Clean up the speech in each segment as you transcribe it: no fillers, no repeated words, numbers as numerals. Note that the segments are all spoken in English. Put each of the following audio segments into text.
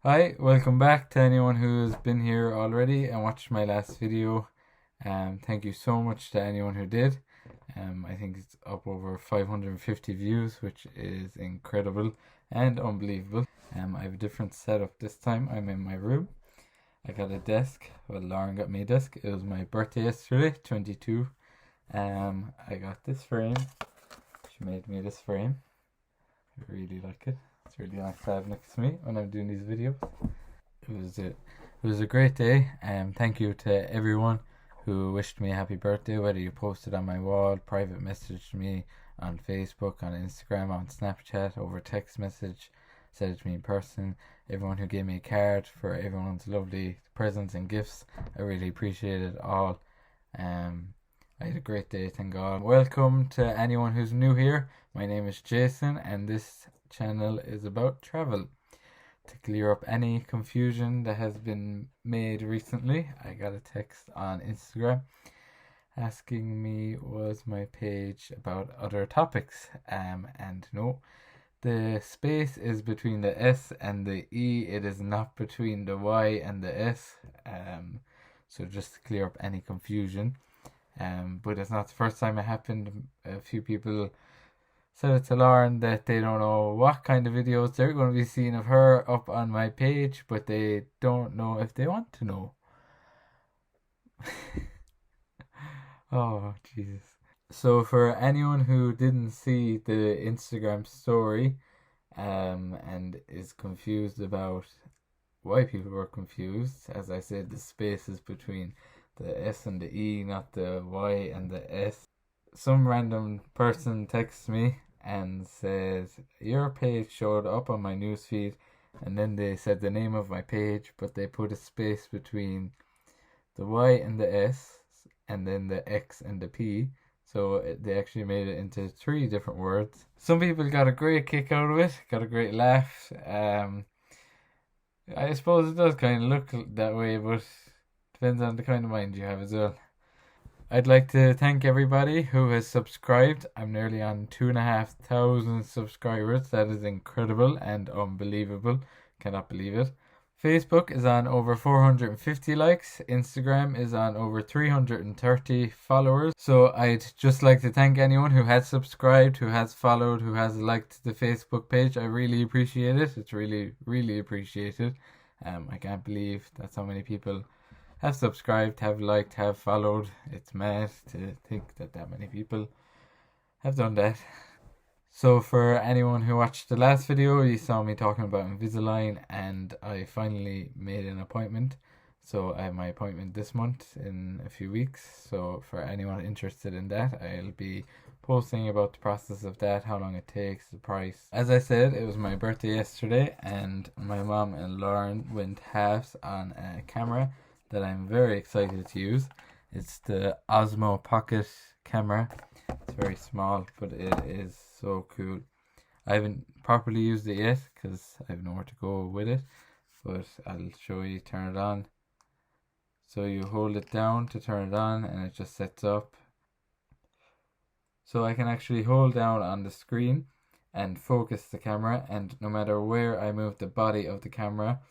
Hi, welcome back to anyone who's been here already and watched my last video. Thank you so much to anyone who did. I think it's up over 550 views, which is incredible and unbelievable. I have a different setup this time. I'm in my room. I got a desk. Well, Lauren got me a desk. It was my birthday yesterday, 22. I got this frame. She made me this frame. I really like it. It's really nice to have next to me when I'm doing these videos. It was a great day. Thank you to everyone who wished me a happy birthday, whether you posted on my wall, private messaged me on Facebook, on Instagram, on Snapchat, over text message, said it to me in person. Everyone who gave me a card for everyone's lovely presents and gifts, I really appreciate it all. I had a great day, thank God. Welcome to anyone who's new here. My name is Jason, and this channel is about travel. To clear up any confusion that has been made recently, I got a text on Instagram asking me was my page about other topics. And no, the space is between the S and the E. It is not between the Y and the S. So just to clear up any confusion. But it's not the first time it happened. A few people said it to Lauren that they don't know what kind of videos they're going to be seeing of her up on my page, but they don't know if they want to know. Oh, Jesus. So for anyone who didn't see the Instagram story, and is confused about why people were confused, as I said, the space is between the S and the E, not the Y and the S. Some random person texts me and says, your page showed up on my newsfeed, and then they said the name of my page, but they put a space between the Y and the S, and then the X and the P. So they actually made it into 3 different words. Some people got a great kick out of it, got a great laugh. I suppose it does kind of look that way, but depends on the kind of mind you have as well. I'd like to thank everybody who has subscribed. I'm nearly on 2,500 subscribers. That is incredible and unbelievable. Cannot believe it. Facebook is on over 450 likes. Instagram is on over 330 followers. So I'd just like to thank anyone who has subscribed, who has followed, who has liked the Facebook page. I really appreciate it. It's really, really appreciated. I can't believe that's how many people have subscribed, have liked, have followed. It's mad to think that many people have done that. So for anyone who watched the last video, you saw me talking about Invisalign, and I finally made an appointment. So I have my appointment this month in a few weeks. So for anyone interested in that, I'll be posting about the process of that, how long it takes, the price. As I said, it was my birthday yesterday, and my mom and Lauren went halves on a camera that I'm very excited to use. It's the Osmo Pocket camera. It's very small, but it is so cool. I haven't properly used it yet because I have nowhere to go with it, but I'll show you. Turn it on. So you hold it down to turn it on, and it just sets up. So I can actually hold down on the screen and focus the camera, and no matter where I move the body of the camera,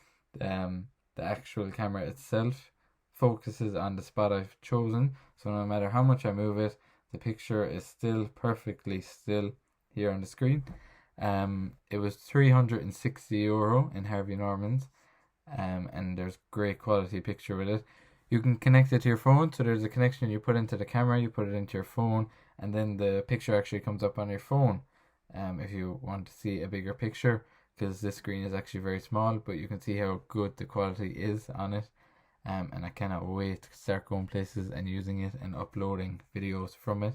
the actual camera itself focuses on the spot I've chosen. So no matter how much I move it, the picture is still perfectly still here on the screen. It was €360 in Harvey Norman's, and there's great quality picture with it. You can connect it to your phone, so there's a connection you put into the camera, you put it into your phone, and then the picture actually comes up on your phone. If you want to see a bigger picture, because this screen is actually very small, but you can see how good the quality is on it. And I cannot wait to start going places and using it and uploading videos from it.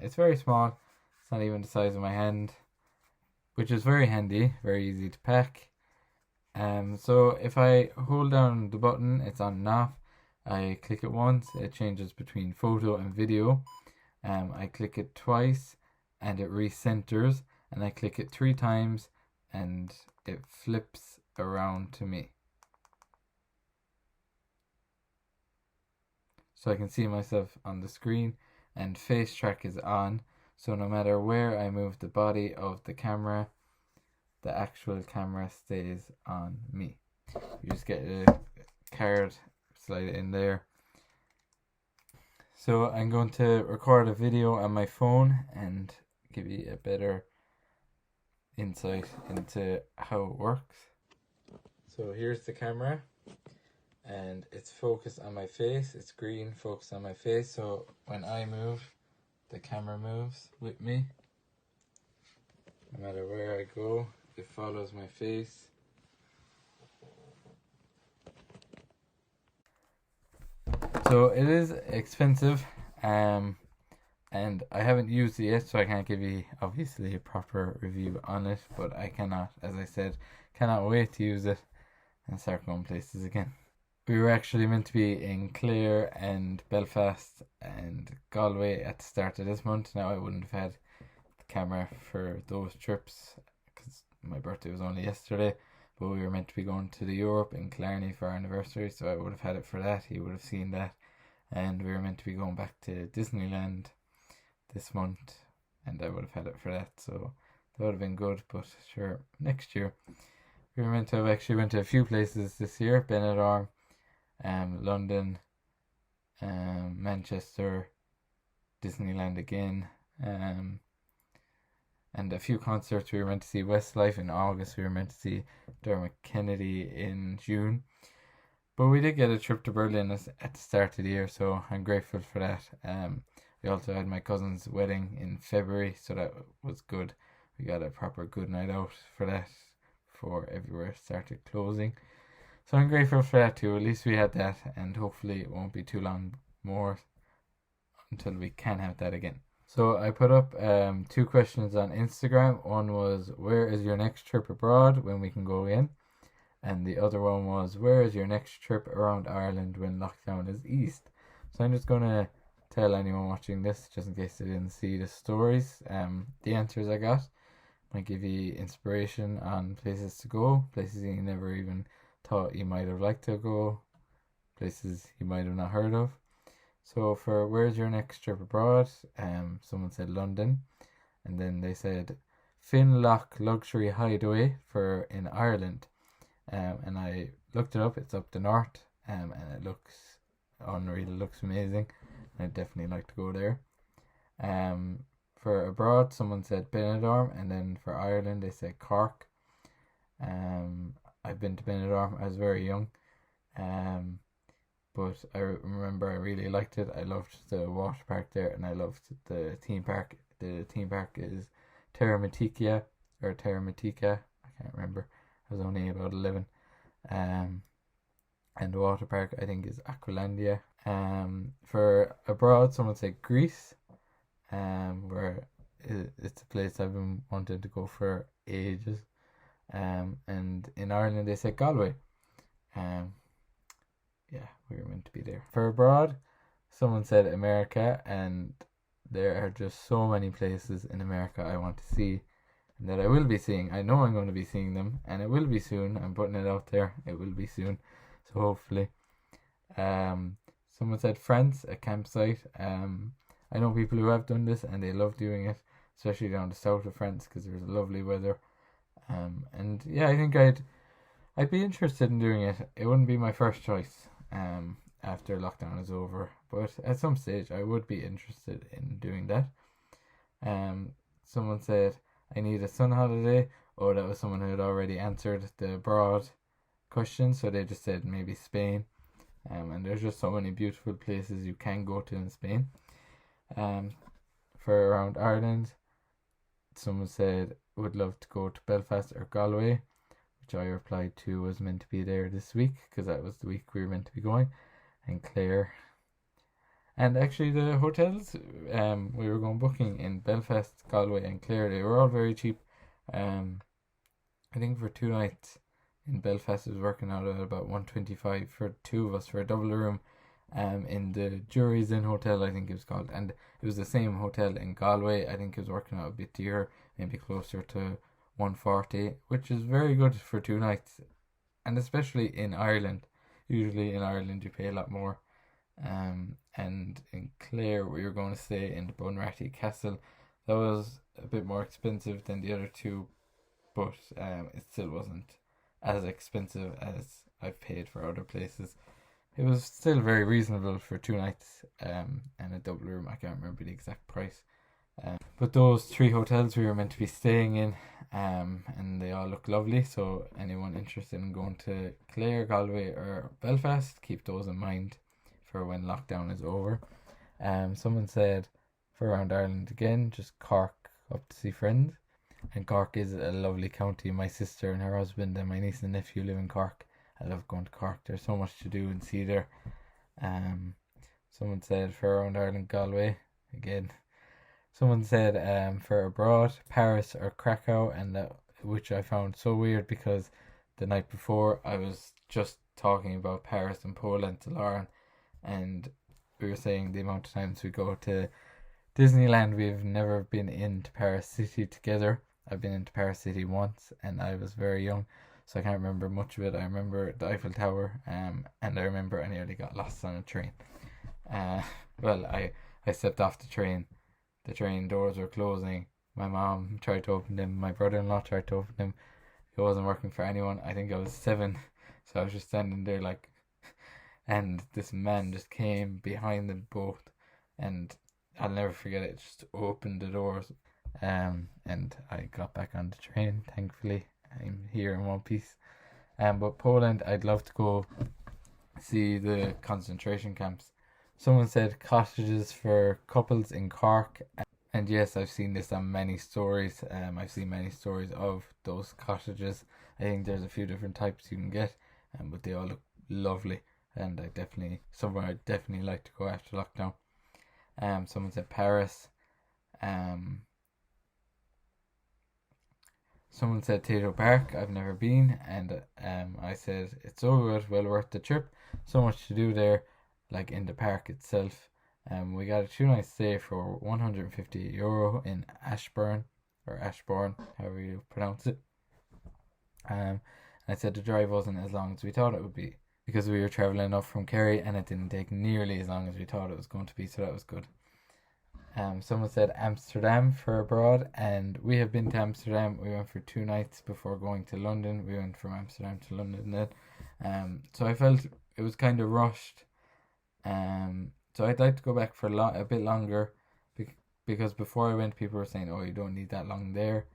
It's very small. It's not even the size of my hand, which is very handy, very easy to pack. So if I hold down the button, it's on and off. I click it once, it changes between photo and video. I click it twice and it recenters, and I click it 3 times and it flips around to me. So I can see myself on the screen, and face track is on. So no matter where I move the body of the camera, the actual camera stays on me. You just get a card, slide it in there. So I'm going to record a video on my phone and give you a better insight into how it works. So here's the camera, and it's focused on my face. It's green, focused on my face, so when I move, the camera moves with me. No matter where I go, it follows my face. So it is expensive, and I haven't used it yet, so I can't give you obviously a proper review on it, but I cannot, as I said, cannot wait to use it and start going places again. We were actually meant to be in Clare and Belfast and Galway at the start of this month. Now I wouldn't have had the camera for those trips because my birthday was only yesterday, but we were meant to be going to the Europe in Killarney for our anniversary, so I would have had it for that. He would have seen that. And we were meant to be going back to Disneyland this month, and I would have had it for that, so that would have been good. But sure, next year. We were meant to have actually went to a few places this year: Benidorm, London, Manchester, Disneyland again, and a few concerts. We were meant to see Westlife in August. We were meant to see Dermot Kennedy in June. But we did get a trip to Berlin at the start of the year, so I'm grateful for that. We also had my cousin's wedding in February, so that was good. We got a proper good night out for that before everywhere started closing. So I'm grateful for that too. At least we had that, and hopefully it won't be too long more until we can have that again. So I put up 2 questions on Instagram. One was, where is your next trip abroad when we can go in? And the other one was, where is your next trip around Ireland when lockdown is eased? So I'm just going to tell anyone watching this, just in case they didn't see the stories, the answers I got. Might give you inspiration on places to go, places you never even thought you might have liked to go, places you might have not heard of. So for where's your next trip abroad, someone said London, and then they said Finlock Luxury Hideaway for in Ireland. And I looked it up. It's up the north, and it looks unreal. It looks amazing. I'd definitely like to go there. For abroad, someone said Benidorm, and then for Ireland, they said Cork. I've been to Benidorm. I was very young, but I remember I really liked it. I loved the water park there, and I loved the theme park. The theme park is Terra Matica. I can't remember. I was only about 11. And the water park, I think, is Aqualandia. For abroad, someone said Greece, where it's a place I've been wanting to go for ages. And in Ireland, they said Galway. Yeah, we were meant to be there. For abroad, someone said America, and there are just so many places in America I want to see, that I will be seeing. I know I'm going to be seeing them, and it will be soon. I'm putting it out there. It will be soon. So hopefully. Someone said France, a campsite. I know people who have done this, and they love doing it, especially down the south of France, because there's lovely weather. And yeah, I think I'd be interested in doing it. It wouldn't be my first choice after lockdown is over, but at some stage I would be interested in doing that. Someone said, I need a sun holiday. Oh, that was someone who had already answered the abroad question, so they just said maybe Spain. And there's just so many beautiful places you can go to in Spain. For around Ireland, someone said would love to go to Belfast or Galway, which I replied to was meant to be there this week, because that was the week we were meant to be going, and Clare. And actually the hotels we were going booking in Belfast, Galway and Clare, they were all very cheap. I think for 2 nights in Belfast it was working out at about 125 for 2 of us for a double room in the Jury's Inn Hotel, I think it was called, and it was the same hotel in Galway. I think it was working out a bit dearer, maybe closer to 140, which is very good for 2 nights, and especially in Ireland. Usually in Ireland you pay a lot more. And in Clare we were going to stay in the Bunratty Castle. That was a bit more expensive than the other 2 but it still wasn't as expensive as I've paid for other places. It was still very reasonable for 2 nights and a double room. I can't remember the exact price. But those 3 hotels we were meant to be staying in, and they all look lovely. So anyone interested in going to Clare, Galway, or Belfast, keep those in mind for when lockdown is over. Someone said for around Ireland again, just Cork up to see friends. And Cork is a lovely county. My sister and her husband and my niece and nephew live in Cork. I love going to Cork. There's so much to do and see there. Someone said for around Ireland, Galway again. Someone said for abroad, Paris or Krakow, and which I found so weird because the night before I was just talking about Paris and Poland to Lauren, and we were saying the amount of times we go to Disneyland. We've never been into Paris City together. I've been into Paris City once, and I was very young, so I can't remember much of it. I remember the Eiffel Tower, and I remember I nearly got lost on a train. Well, I stepped off the train. The train doors were closing. My mom tried to open them. My brother-in-law tried to open them. It wasn't working for anyone. I think I was 7, so I was just standing there like, and this man just came behind them both, and I'll never forget it. Just opened the doors, and I got back on the train. Thankfully, I'm here in one piece. But Poland, I'd love to go see the concentration camps. Someone said cottages for couples in Cork, and yes, I've seen this on many stories. I've seen many stories of those cottages. I think there's a few different types you can get, but they all look lovely, and somewhere I'd definitely like to go after lockdown. Someone said Paris. Someone said Tato Park. I've never been, and I said it's so good, well worth the trip. So much to do there, like in the park itself. We got a 2 night stay for €150 in Ashbourne, however you pronounce it. I said the drive wasn't as long as we thought it would be because we were traveling up from Kerry, and it didn't take nearly as long as we thought it was going to be, so that was good. Someone said Amsterdam for abroad, and we have been to Amsterdam. We went for 2 nights before going to London. We went from Amsterdam to London then. So I felt it was kind of rushed. So I'd like to go back for a bit longer, because before I went, people were saying, "Oh, you don't need that long there."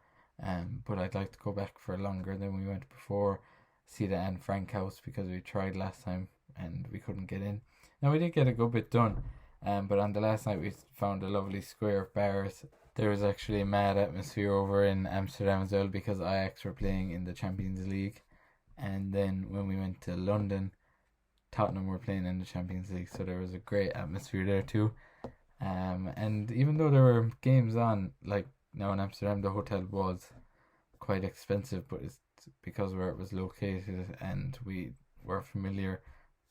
But I'd like to go back for longer than we went before. See the Anne Frank house, because we tried last time and we couldn't get in. Now we did get a good bit done. But on the last night we found a lovely square of bars. There was actually a mad atmosphere over in Amsterdam as well, because Ajax were playing in the Champions League, and then when we went to London, Tottenham were playing in the Champions League, so there was a great atmosphere there too. And even though there were games on, like now in Amsterdam, the hotel was quite expensive, but it's because where it was located and we were familiar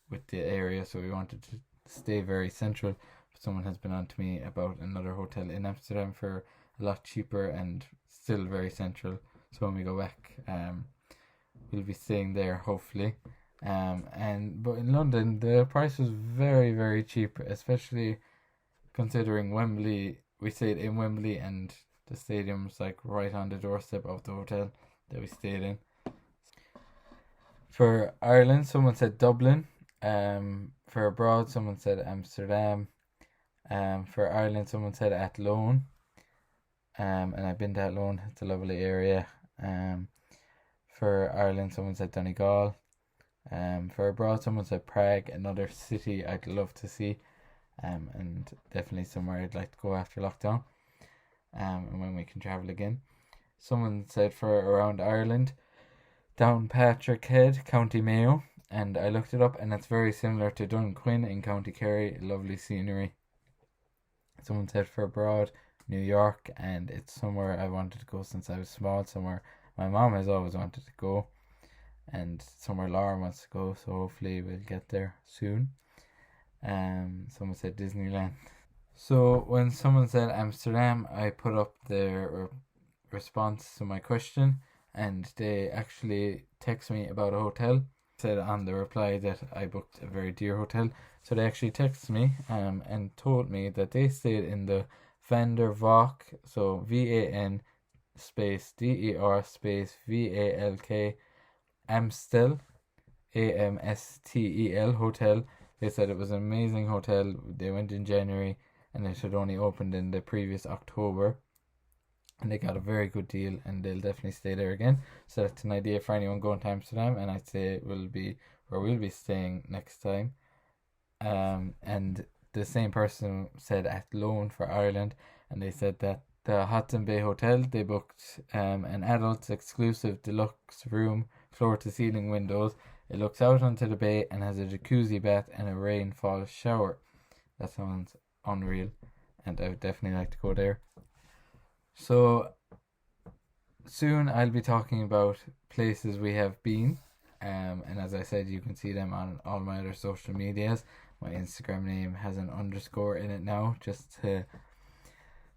with the area, so we wanted to stay very central. But someone has been on to me about another hotel in Amsterdam for a lot cheaper and still very central. So when we go back, we'll be staying there hopefully. But in London the price was very, very cheap, especially considering Wembley. We stayed in Wembley, and the stadium's like right on the doorstep of the hotel that we stayed in. For Ireland, someone said Dublin. For abroad, someone said Amsterdam. For Ireland, someone said Athlone. And I've been to Athlone. It's a lovely area. For Ireland, someone said Donegal. For abroad, someone said Prague, another city I'd love to see. And definitely somewhere I'd like to go after lockdown. And when we can travel again. Someone said for around Ireland, Downpatrick Head, County Mayo, and I looked it up, and it's very similar to Dunquin in County Kerry. Lovely scenery. Someone said for abroad, New York, and it's somewhere I wanted to go since I was small, somewhere my mom has always wanted to go, and somewhere Lauren wants to go, so hopefully we'll get there soon. Someone said Disneyland. So when someone said Amsterdam, I put up their response to my question, and they actually text me about a hotel. Said on the reply that I booked a very dear hotel, so they actually texted me and told me that they stayed in the Van der Valk, so VAN space DER space VALK Amstel AMSTEL hotel. They said it was an amazing hotel. They went in January and it had only opened in the previous October. And they got a very good deal and they'll definitely stay there again. So that's an idea for anyone going to Amsterdam, and I'd say it will be where we'll be staying next time. And the same person said at loan for Ireland, and they said that the Hudson Bay Hotel, they booked an adults exclusive deluxe room, floor to ceiling windows. It looks out onto the bay and has a jacuzzi bath and a rainfall shower. That sounds unreal, and I would definitely like to go there. So soon I'll be talking about places we have been, and as I said, you can see them on all my other social medias. My Instagram name has an underscore in it now, just to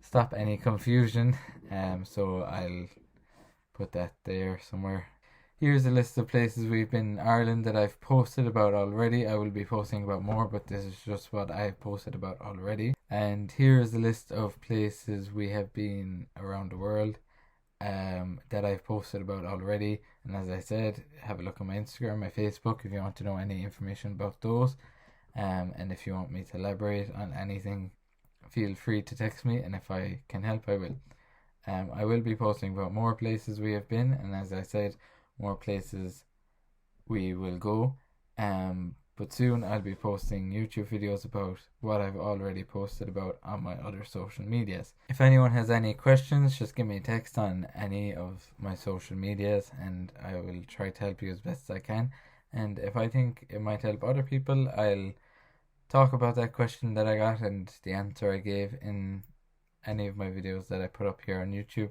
stop any confusion. So I'll put that there somewhere. Here's a list of places we've been in Ireland that I've posted about already. I will be posting about more, but this is just what I've posted about already. And here's a list of places we have been around the world that I've posted about already. And as I said, have a look on my Instagram, my Facebook, if you want to know any information about those. And if you want me to elaborate on anything, feel free to text me, and if I can help, I will. I will be posting about more places we have been, and as I said, more places we will go. But soon I'll be posting YouTube videos about what I've already posted about on my other social medias. If anyone has any questions, just give me a text on any of my social medias and I will try to help you as best I can. And if I think it might help other people, I'll talk about that question that I got and the answer I gave in any of my videos that I put up here on YouTube.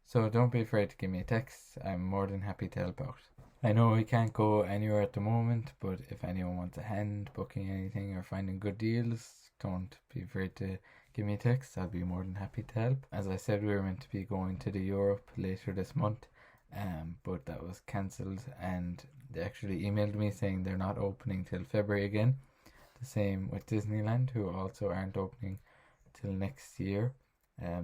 So don't be afraid to give me a text. I'm more than happy to help out. I know we can't go anywhere at the moment, but if anyone wants a hand booking anything or finding good deals, don't be afraid to give me a text. I'll be more than happy to help. As I said, we were meant to be going to the Europe later this month, but that was cancelled, and they actually emailed me saying they're not opening till February again. The same with Disneyland, who also aren't opening till next year.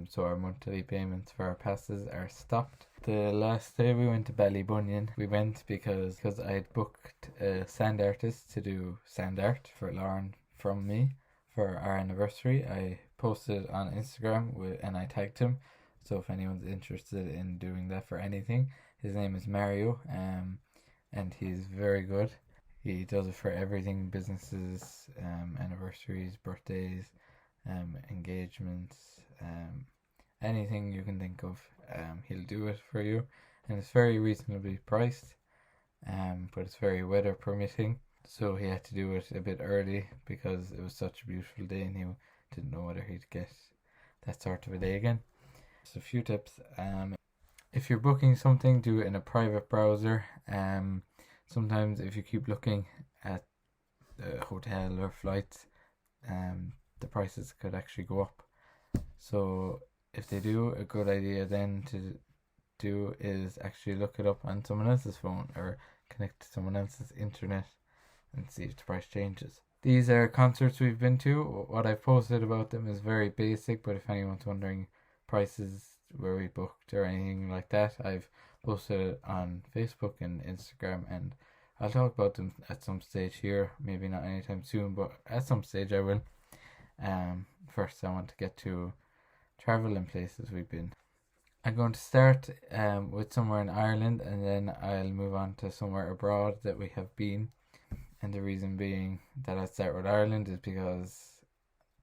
So our monthly payments for our passes are stopped. The last day we went to Ballybunion. We went because I had booked a sand artist to do sand art for Lauren from me for our anniversary. I posted on Instagram and I tagged him. So if anyone's interested in doing that for anything, his name is Mario, and he's very good. He does it for everything: businesses, anniversaries, birthdays, engagements, anything you can think of. He'll do it for you, and it's very reasonably priced, but it's very weather permitting. So he had to do it a bit early because it was such a beautiful day and he didn't know whether he'd get that sort of a day again. Just a few tips. If you're booking something, do it in a private browser. Sometimes if you keep looking at the hotel or flights, the prices could actually go up. So if they do, a good idea then to do is actually look it up on someone else's phone or connect to someone else's internet and see if the price changes. These are concerts we've been to. What I've posted about them is very basic, but if anyone's wondering prices where we booked or anything like that, I've posted it on Facebook and Instagram, and I'll talk about them at some stage here. Maybe not anytime soon, but at some stage I will. First I want to get to travel and places we've been. I'm going to start with somewhere in Ireland, and then I'll move on to somewhere abroad that we have been. And the reason being that I start with Ireland is because,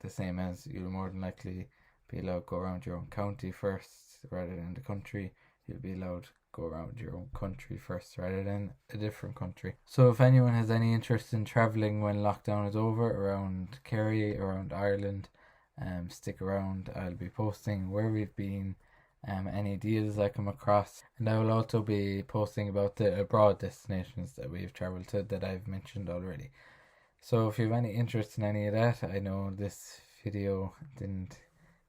the same as you'll more than likely be allowed to go around your own county first rather than the country, you'll be allowed to go around your own country first rather than a different country. So if anyone has any interest in travelling when lockdown is over around Kerry, around Ireland, stick around. I'll be posting where we've been, any deals I come across, and I will also be posting about the abroad destinations that we've travelled to that I've mentioned already. So if you have any interest in any of that, I know this video didn't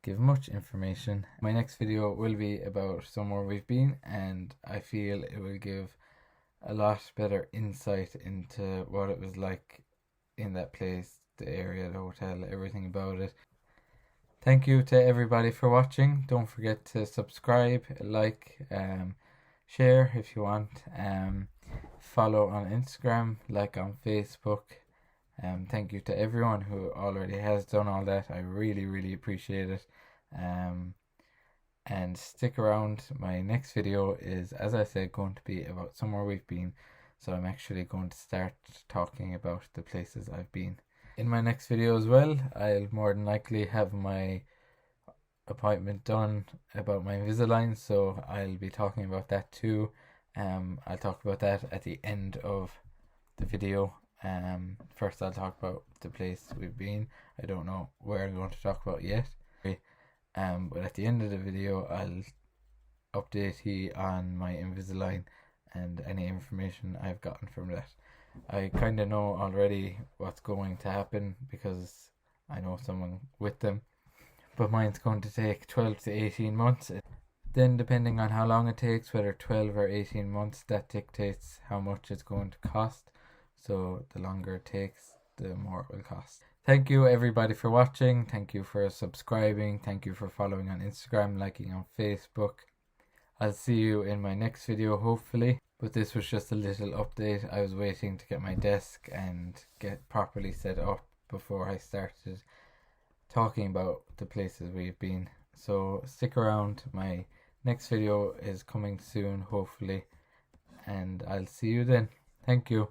give much information. My next video will be about somewhere we've been, and I feel it will give a lot better insight into what it was like in that place, the area, the hotel, everything about it. Thank you to everybody for watching. Don't forget to subscribe, like, share if you want. Follow on Instagram, like on Facebook. Thank you to everyone who already has done all that. I really, really appreciate it. And stick around. My next video is, as I said, going to be about somewhere we've been. So I'm actually going to start talking about the places I've been. In my next video as well, I'll more than likely have my appointment done about my Invisalign, so I'll be talking about that too. I'll talk about that at the end of the video. First I'll talk about the place we've been. I don't know where I'm going to talk about yet. But at the end of the video I'll update you on my Invisalign and any information I've gotten from that. I kind of know already what's going to happen because I know someone with them, but mine's going to take 12 to 18 months. Then depending on how long it takes, whether 12 or 18 months, that dictates how much it's going to cost. So the longer it takes, the more it will cost. Thank you everybody for watching. Thank you for subscribing. Thank you for following on Instagram, liking on Facebook. I'll see you in my next video hopefully. But this was just a little update. I was waiting to get my desk and get properly set up before I started talking about the places we've been. So stick around. My next video is coming soon hopefully. And I'll see you then. Thank you.